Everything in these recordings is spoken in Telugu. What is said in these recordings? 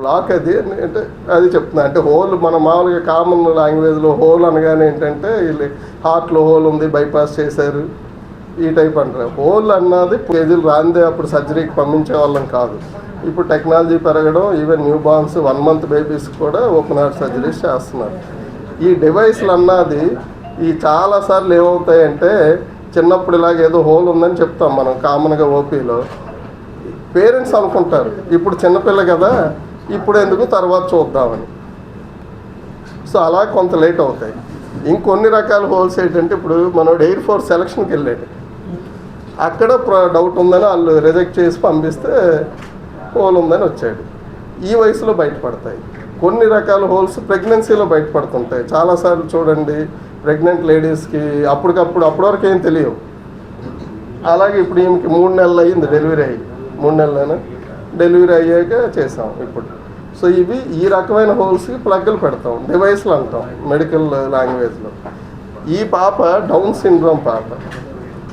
బ్లాక్ అది అంటే అది చెప్తున్నా. అంటే హోల్ మన మామూలుగా కామన్ లాంగ్వేజ్లో హోల్ అనగానే ఏంటంటే వీళ్ళు హార్ట్లో హోల్ ఉంది బైపాస్ చేశారు ఈ టైప్ అంటారు. హోల్ అన్నది కేజీలు రాందే అప్పుడు సర్జరీకి పంపించే వాళ్ళం కాదు. ఇప్పుడు టెక్నాలజీ పెరగడం, even new borns 1 month babies కూడా ఓపెన్ హార్ట్ సర్జరీస్ చేస్తున్నారు. ఈ డివైస్లు అన్నది ఈ చాలాసార్లు ఏమవుతాయంటే చిన్నప్పుడు ఇలాగ ఏదో హోల్ ఉందని చెప్తాం మనం కామన్గా ఓపీలో. పేరెంట్స్ అనుకుంటారు ఇప్పుడు చిన్నపిల్ల కదా ఇప్పుడు ఎందుకు తర్వాత చూద్దామని. సో అలా కొంత లేట్ అవుతాయి. ఇంకొన్ని రకాల హోల్స్ ఏంటంటే ఇప్పుడు మనోడు ఎయిర్ ఫోర్స్ సెలక్షన్కి వెళ్ళాడు, అక్కడ డౌట్ ఉందని వాళ్ళు రిజెక్ట్ చేసి పంపిస్తే హోల్ ఉందని వచ్చాడు. ఈ వయసులో బయటపడతాయి. కొన్ని రకాల హోల్స్ ప్రెగ్నెన్సీలో బయటపడుతుంటాయి. చాలాసార్లు చూడండి ప్రెగ్నెంట్ లేడీస్కి అప్పటి వరకు ఏం తెలియవు. అలాగే ఇప్పుడు ఈమెకి 3 నెలలు అయ్యింది డెలివరీ అయ్యి, 3 నెలలైనా డెలివరీ అయ్యాక చేసాం ఇప్పుడు. సో ఇవి ఈ రకమైన హోల్స్కి ప్లగ్లు పెడతాం, డివైస్లు అంటాం మెడికల్ లాంగ్వేజ్లో. ఈ పాప డౌన్ సిండ్రోమ్ పాప.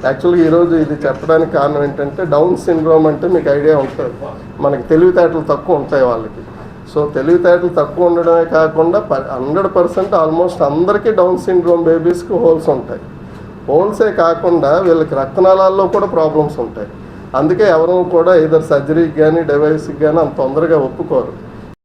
యాక్చువల్గా ఈరోజు ఇది చెప్పడానికి కారణం ఏంటంటే డౌన్ సిండ్రోమ్ అంటే మీకు ఐడియా ఉంటుంది, మనకి తెలివితేటలు తక్కువ ఉంటాయి వాళ్ళకి. సో తెలివితేటలు తక్కువ ఉండడమే కాకుండా 100% ఆల్మోస్ట్ అందరికీ డౌన్ సిండ్రోమ్ బేబీస్కి హోల్స్ ఉంటాయి. హోల్సే కాకుండా వీళ్ళకి రక్తనాళాల్లో కూడా ప్రాబ్లమ్స్ ఉంటాయి. అందుకే ఎవరూ కూడా ఇద్దరు సర్జరీకి కానీ డివైస్కి కానీ అంత తొందరగా ఒప్పుకోరు.